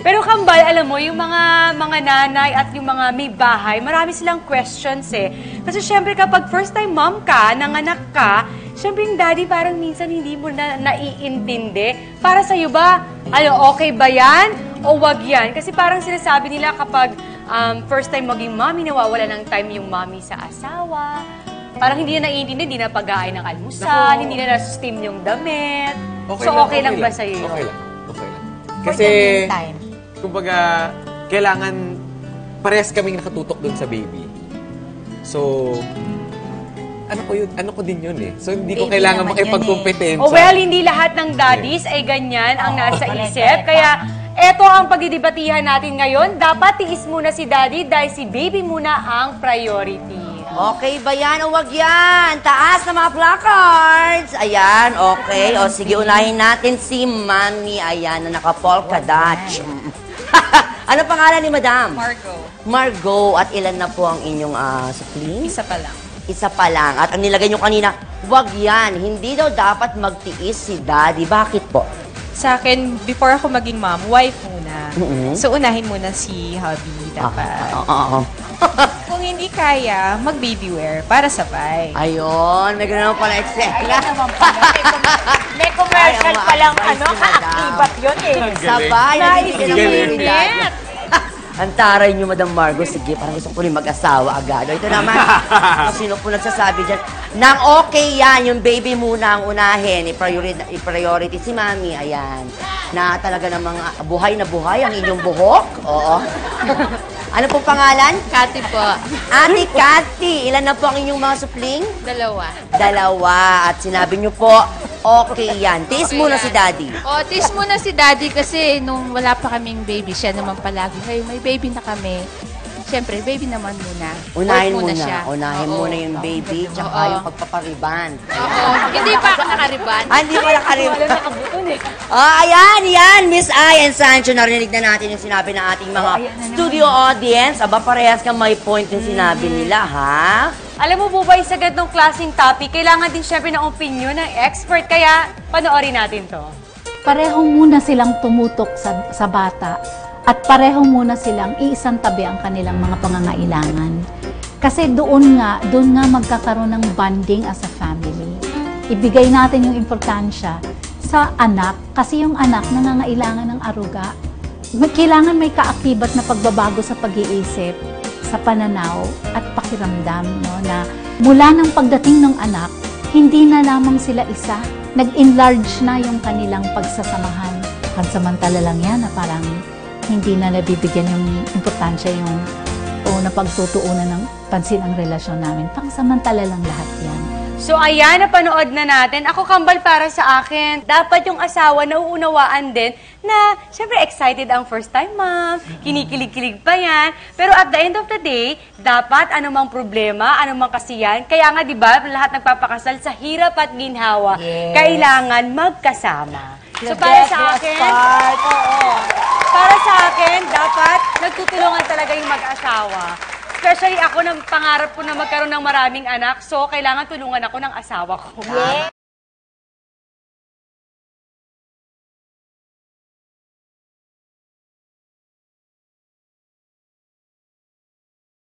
Pero Kambal, alam mo, yung mga nanay at yung mga may bahay, marami silang questions eh. Kasi syempre kapag first time mom ka, nanganak ka, syempre yung daddy parang minsan hindi mo na naiintindi. Para sa'yo ba, okay ba yan o wag yan? Kasi parang sinasabi nila kapag first time maging mommy, nawawala ng time yung mommy sa asawa. Parang hindi na naiintindi, hindi na pag-aay ng almusal, hindi na na-steam yung damit. Okay lang ba sa'yo yun? Okay lang. Kasi, kumbaga, kailangan parehas kaming nakatutok dun sa baby. So, ano ko din yun eh. So, hindi ko kailangan makipagkompetensya. Well, hindi lahat ng daddies ay ganyan ang nasa isip. Kaya, eto ang pagdidebatihan natin ngayon. Dapat tiis muna si daddy dahil si baby muna ang priority. Okay ba yan o wag yan? Taas na mga placards. Ayan, okay. O sige, unahin natin si Mami. Ayan, na naka-polka dot. Ano pangalan ni Madam? Margot. Margot. At ilan na po ang inyong supling? Isa pa lang. Isa pa lang. At ang nilagay nyo kanina, wag yan. Hindi daw dapat magtiis si Daddy. Bakit po? Sa akin, before ako maging mom, wife muna. So, unahin muna si hubby dapat. Kung hindi kaya, mag-baby wear para sabay. Ayun, may gano'n pala eksena. May commercial pa lang, ka-activat yun eh. Sabay, Naisip. Ang taray niyo, Madam Margot. Sige, parang gusto ko rin mag-asawa agad. Ito naman, sino po nagsasabi dyan? Nang okay yan, yung baby muna ang unahin. I-priority si Mami. Ayan. Na talaga namang buhay na buhay ang inyong buhok. Oo. Ano pong pangalan? Kati po. Ate Kati, ilan na po ang inyong mga supling? 2. Dalawa. At sinabi niyo po, okay yan. Tiis muna si Daddy. O, tiis muna si Daddy kasi nung wala pa kaming baby, siya naman palagi. Hey, may baby na kami. Siyempre, baby naman muna. Unahin Work muna. siya. Unahin muna yung baby, tsaka yung pagpapariban. Oo. Hindi pa ako nakariban. Hindi pa nakariban. Ayan, yan, Miss Ai and Sancho. Narinig na natin yung sinabi ng ating mga studio audience. Aba, parehas kang may point yung sinabi nila, ha? Alam mo po ba, sa ganitong klaseng topic, kailangan din syempre ng opinion ng expert. Kaya, panoorin natin to. Pareho muna silang tumutok sa bata at pareho muna silang iisang tabi ang kanilang mga pangangailangan. Kasi doon nga magkakaroon ng bonding as a family. Ibigay natin yung importansya sa anak kasi yung anak nangangailangan ng aruga. Kailangan may kaakibat na pagbabago sa pag-iisip, sa pananaw at pakiramdam, no, na mula ng pagdating ng anak, hindi na lamang sila isa, nag-enlarge na yung kanilang pagsasamahan. Pansamantala lang yan na parang hindi na nabibigyan yung importansya yung napagtutuunan ng pansin ang relasyon namin. Pangsamantala lang lahat yan. So ayan, napanood na natin. Ako, Kambal, para sa akin, dapat yung asawa nauunawaan din na, syempre, excited ang first time mom, kinikilig-kilig pa yan. Pero at the end of the day, dapat anumang problema, anumang kasiyan, kaya nga, di ba, lahat nagpapakasal sa hirap at ginhawa, kailangan magkasama. So para sa akin, para sa akin, dapat nagtutulungan talaga yung mag-asawa. Especially ako, pangarap ko na magkaroon ng maraming anak, so kailangan tulungan ako ng asawa ko.